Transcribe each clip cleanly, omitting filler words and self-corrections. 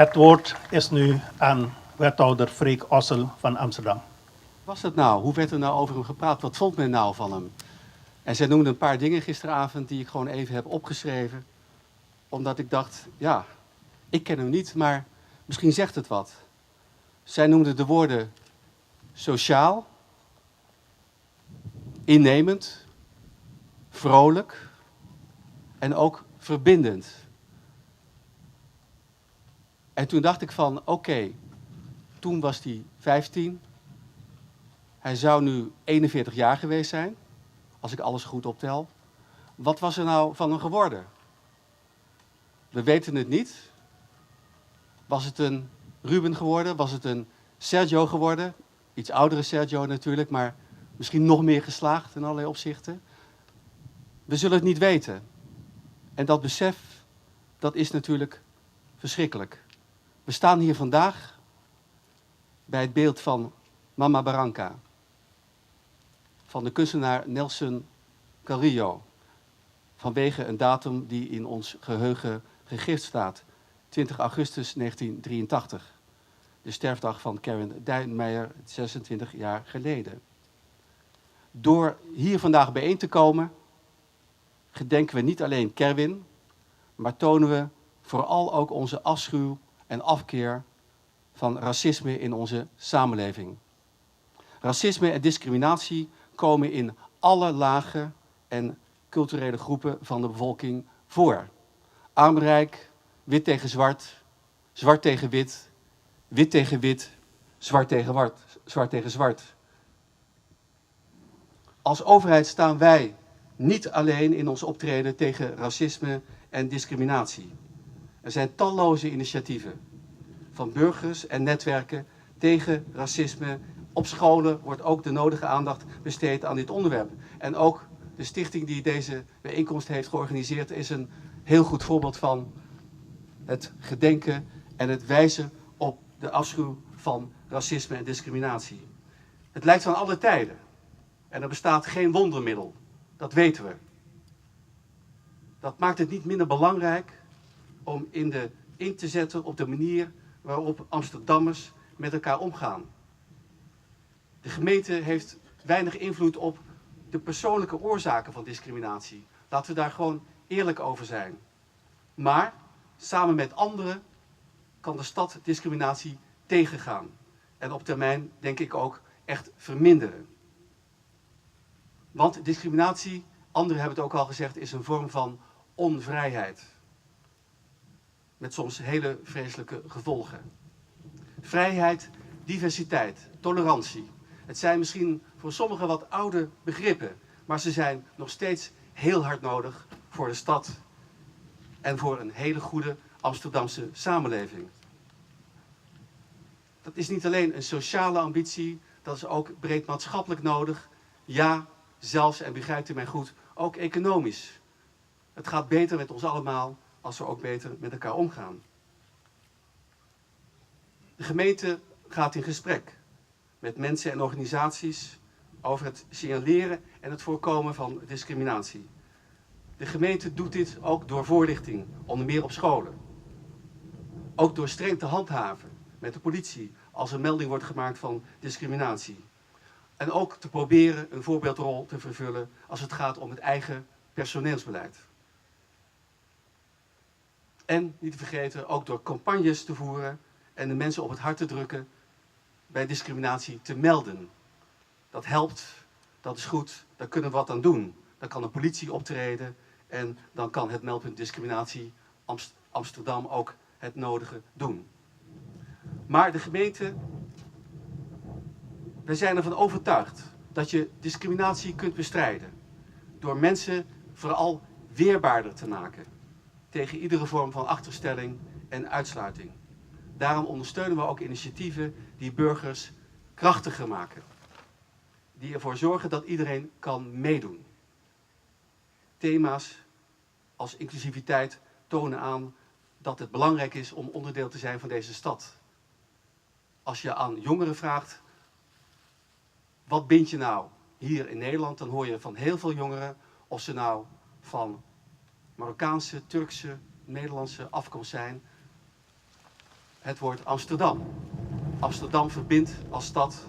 Het woord is nu aan wethouder Freek Ossel van Amsterdam. Was het nou? Hoe werd er nou over hem gepraat? Wat vond men nou van hem? En zij noemde een paar dingen gisteravond die ik gewoon even heb opgeschreven. Omdat ik dacht, ja, ik ken hem niet, maar misschien zegt het wat. Zij noemde de woorden sociaal, innemend, vrolijk en ook verbindend. En toen dacht ik van, oké, toen was hij 15. Hij zou nu 41 jaar geweest zijn, als ik alles goed optel. Wat was er nou van hem geworden? We weten het niet. Was het een Ruben geworden? Was het een Sergio geworden? Iets oudere Sergio natuurlijk, maar misschien nog meer geslaagd in allerlei opzichten. We zullen het niet weten. En dat besef, dat is natuurlijk verschrikkelijk. We staan hier vandaag bij het beeld van Mama Barranca. Van de kunstenaar Nelson Carrillo. Vanwege een datum die in ons geheugen gegrift staat. 20 augustus 1983. De sterfdag van Karen Duijnmeijer 26 jaar geleden. Door hier vandaag bijeen te komen, gedenken we niet alleen Kerwin, maar tonen we vooral ook onze afschuw en afkeer van racisme in onze samenleving. Racisme en discriminatie komen in alle lagen en culturele groepen van de bevolking voor. Arm-rijk, wit tegen zwart, zwart tegen wit, wit tegen wit, zwart tegen zwart. Als overheid staan wij niet alleen in ons optreden tegen racisme en discriminatie. Er zijn talloze initiatieven van burgers en netwerken tegen racisme. Op scholen wordt ook de nodige aandacht besteed aan dit onderwerp. En ook de stichting die deze bijeenkomst heeft georganiseerd is een heel goed voorbeeld van het gedenken en het wijzen op de afschuw van racisme en discriminatie. Het lijkt van alle tijden. En er bestaat geen wondermiddel. Dat weten we. Dat maakt het niet minder belangrijk om in te zetten op de manier waarop Amsterdammers met elkaar omgaan. De gemeente heeft weinig invloed op de persoonlijke oorzaken van discriminatie. Laten we daar gewoon eerlijk over zijn. Maar samen met anderen kan de stad discriminatie tegengaan. En op termijn denk ik ook echt verminderen. Want discriminatie, anderen hebben het ook al gezegd, is een vorm van onvrijheid. Met soms hele vreselijke gevolgen. Vrijheid, diversiteit, tolerantie. Het zijn misschien voor sommigen wat oude begrippen, maar ze zijn nog steeds heel hard nodig voor de stad en voor een hele goede Amsterdamse samenleving. Dat is niet alleen een sociale ambitie, dat is ook breed maatschappelijk nodig. Ja, zelfs, en begrijpt u mij goed, ook economisch. Het gaat beter met ons allemaal als we ook beter met elkaar omgaan. De gemeente gaat in gesprek met mensen en organisaties over het signaleren en het voorkomen van discriminatie. De gemeente doet dit ook door voorlichting, onder meer op scholen. Ook door streng te handhaven met de politie als er melding wordt gemaakt van discriminatie. En ook te proberen een voorbeeldrol te vervullen als het gaat om het eigen personeelsbeleid. En, niet te vergeten, ook door campagnes te voeren en de mensen op het hart te drukken bij discriminatie te melden. Dat helpt, dat is goed, daar kunnen we wat aan doen. Dan kan de politie optreden en dan kan het meldpunt discriminatie Amsterdam ook het nodige doen. Maar de gemeente, wij zijn ervan overtuigd dat je discriminatie kunt bestrijden door mensen vooral weerbaarder te maken tegen iedere vorm van achterstelling en uitsluiting. Daarom ondersteunen we ook initiatieven die burgers krachtiger maken. Die ervoor zorgen dat iedereen kan meedoen. Thema's als inclusiviteit tonen aan dat het belangrijk is om onderdeel te zijn van deze stad. Als je aan jongeren vraagt, wat bind je nou hier in Nederland? Dan hoor je van heel veel jongeren, of ze nou van Marokkaanse, Turkse, Nederlandse afkomst zijn. het woord Amsterdam. Amsterdam verbindt als stad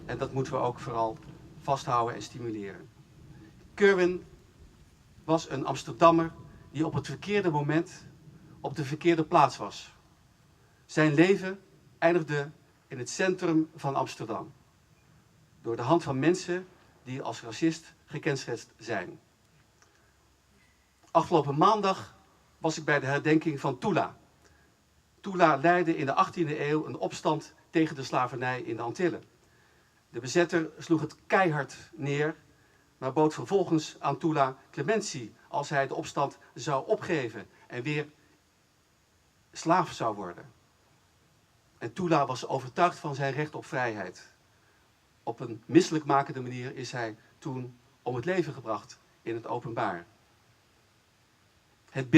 en dat moeten we ook vooral vasthouden en stimuleren. Curwen was een Amsterdammer die op het verkeerde moment op de verkeerde plaats was. Zijn leven eindigde in het centrum van Amsterdam. Door de hand van mensen die als racist gekenschetst zijn. Afgelopen maandag was ik bij de herdenking van Tula. Tula leidde in de 18e eeuw een opstand tegen de slavernij in de Antillen. De bezetter sloeg het keihard neer, maar bood vervolgens aan Tula clementie als hij de opstand zou opgeven en weer slaaf zou worden. En Tula was overtuigd van zijn recht op vrijheid. Op een misselijkmakende manier is hij toen om het leven gebracht in het openbaar. Het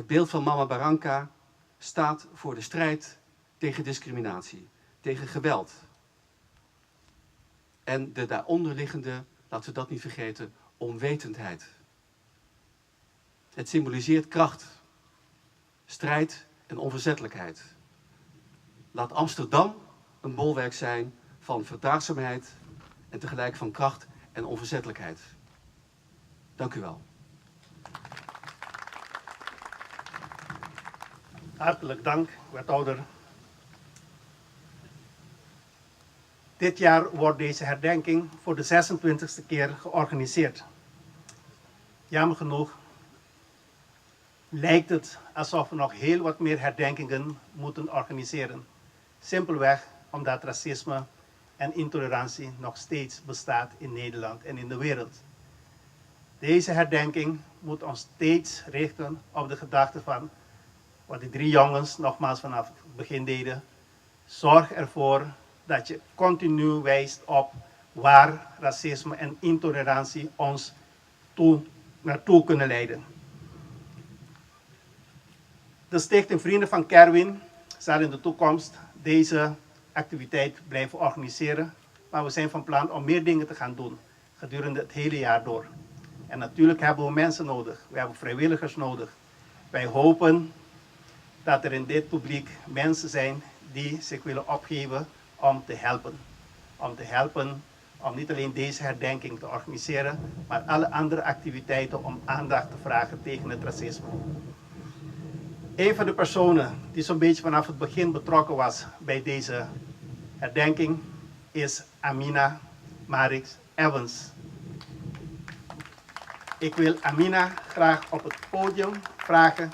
beeld van Mama Barranca staat voor de strijd tegen discriminatie, tegen geweld. En de daaronderliggende, laten we dat niet vergeten, onwetendheid. Het symboliseert kracht, strijd en onverzettelijkheid. Laat Amsterdam een bolwerk zijn van verdraagzaamheid en tegelijk van kracht en onverzettelijkheid. Dank u wel. Hartelijk dank, wethouder. Dit jaar wordt deze herdenking voor de 26e keer georganiseerd. Jammer genoeg lijkt het alsof we nog heel wat meer herdenkingen moeten organiseren. Simpelweg omdat racisme en intolerantie nog steeds bestaat in Nederland en in de wereld. Deze herdenking moet ons steeds richten op de gedachte van wat die 3 jongens nogmaals vanaf het begin deden. Zorg ervoor dat je continu wijst op waar racisme en intolerantie ons naartoe kunnen leiden. De Stichting Vrienden van Kerwin zal in de toekomst deze activiteit blijven organiseren, maar we zijn van plan om meer dingen te gaan doen gedurende het hele jaar door. En natuurlijk hebben we mensen nodig, we hebben vrijwilligers nodig. Wij hopen dat er in dit publiek mensen zijn die zich willen opgeven om te helpen. Om te helpen om niet alleen deze herdenking te organiseren, maar alle andere activiteiten om aandacht te vragen tegen het racisme. Een van de personen die zo'n beetje vanaf het begin betrokken was bij deze herdenking is Amina Marix Evans. Ik wil Amina graag op het podium vragen